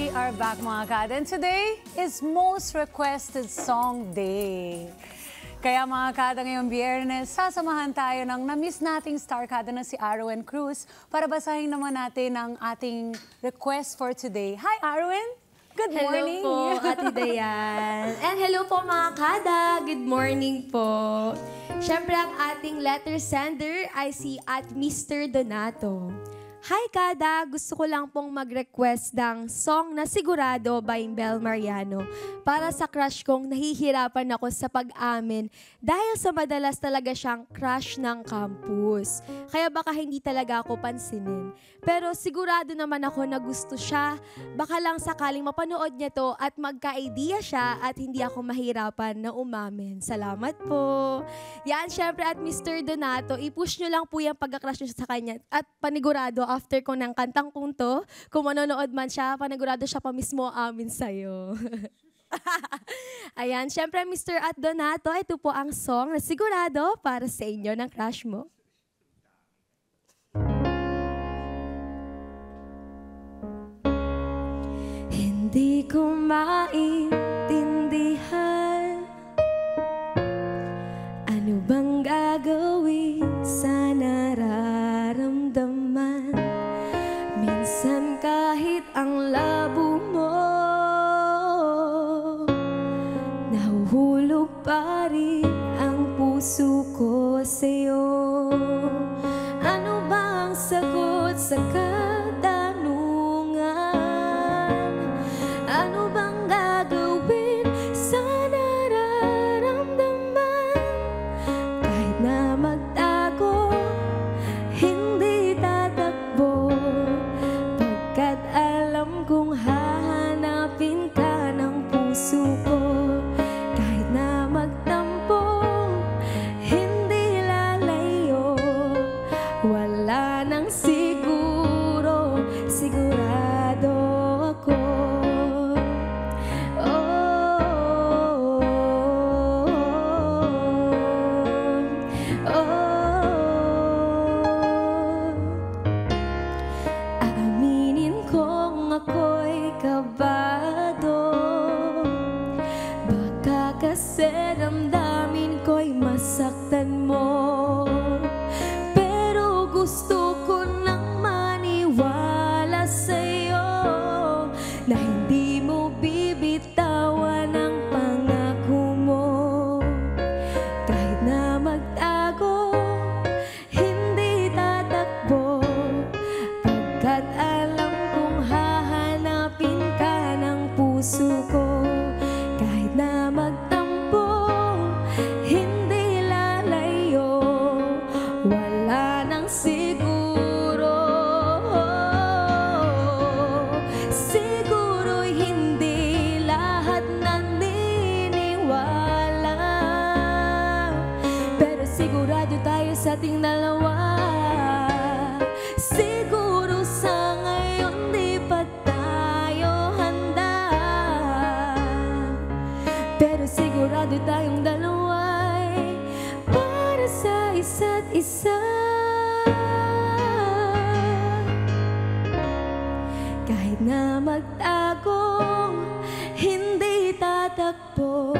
We are back mga kada, and today is most requested song day. Kaya mga kada, ngayong Biyernes, sasamahan tayo ng na-miss nating star kada na si Arwen Cruz para basahin naman natin ang ating request for today. Hi Arwen! Good morning! Hello po, Ate Dayan. And hello po mga kada. Good morning po. Siyempre ang ating letter sender ay si Mr. Donato. Hi kada, gusto ko lang pong mag-request ng song na Sigurado by Bel Mariano para sa crush kong nahihirapan ako sa pag-amin dahil sa madalas talaga siyang crush ng campus. Kaya baka hindi talaga ako pansinin. Pero sigurado naman ako na gusto siya. Baka lang sakaling mapanood niya to at magka-idea siya at hindi ako mahirapan na umamin. Salamat po. Yan, syempre at Mr. Donato, i-push nyo lang po yung pagka-crush nyo sa kanya at panigurado after ko ng kantang kong to, kung manonood man siya, panigurado siya pa mismo amin sa'yo. Ayan, syempre Mr. at Donato, ito po ang song na Sigurado para sa inyo ng crush mo. Hindi ko maintindihan ano bang gagawin sa nararamdaman. Minsan kahit ang labo mo, nahuhulog pa rin ang puso ko sa'yo. Ano bang sagot sa ano bang gagawin sa nararamdaman? Kahit na magtago, hindi tatakbo, pagkat alam kong hahanapin ka ng puso ko. Kahit na magtampo, hindi lalayo, wala nang siguro, sigurado ako. Kasi damdamin ko'y masaktan mo, pero gusto ko nang maniwala sa'yo na hindi mo bibitawan ang pangako mo. Kahit na magtago, hindi tatakbo, pagkat alam kong hahanapin ka ng puso ko. Kahit na magtampo, hindi lalayo, wala nang siguro. Siguro'y hindi lahat naniniwala, pero sigurado tayo sa ating dalawa. Siguro sa ngayon di pa tayo handa, pero sigurado tayong dalawa'y para sa isa't isa. Kahit na magtago, hindi tatakbo,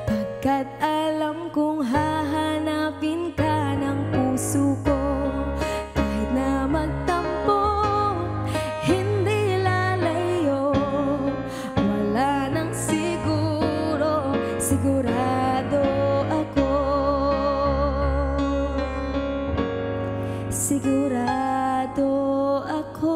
pagkat alam kong hahanapin ka ng puso ko. Kahit na magtampo, hindi lalayo, wala nang siguro, sigurado ako. Sigurado ako.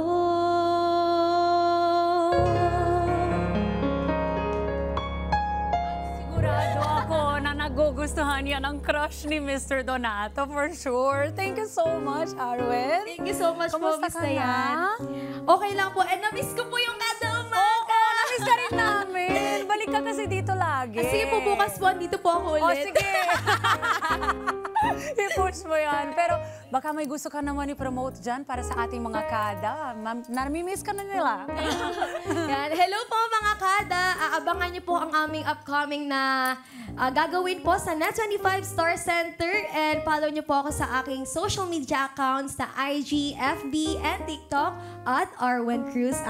Sigurado ako na nagugustuhan yan ang crush ni Mr. Donato for sure. Thank you so much, Arwen. Thank you so much po, Kamusta Miss ka Dayan. na? Okay lang po. And na-miss ko po yung kada umaga. Oo, na-miss ka rin namin. Balik ka kasi dito lagi. Sige po, bukas po. Andito po ako ulit. O, sige. I-push mo yan. Pero baka may gusto ka naman i-promote dyan para sa ating mga kada. Namimiss ka na nila. Yan. Hello po mga kada! Aabangan niyo po ang aming upcoming na gagawin po sa Net25 Star Center and follow niyo po ako sa aking social media accounts na IG, FB, and TikTok at @arwencruz_.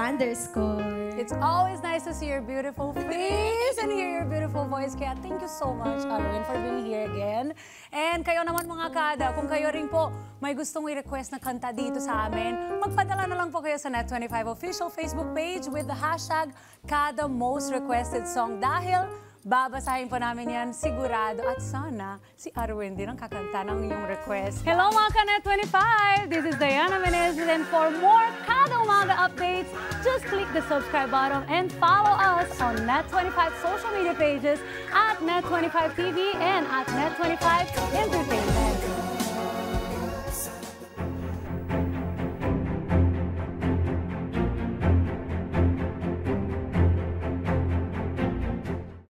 It's always nice to see your beautiful face and hear your beautiful voice. Kaya thank you so much, Arwen, for being here again. And kayo naman mga kada, kung kayo rin po may gustong i-request na kanta dito sa amin, magpadala na lang po kayo sa Net25 official Facebook page with the hashtag Kada Most Requested Song dahil babasahin po namin yan sigurado at sana si Arwen din ang kakanta ng inyong request. Hello mga ka-Net25! This is Diana Menezes and for more Kada Umaga updates, just click the subscribe button and follow us on Net25 social media pages at Net25 TV and at Net25 Entertainment.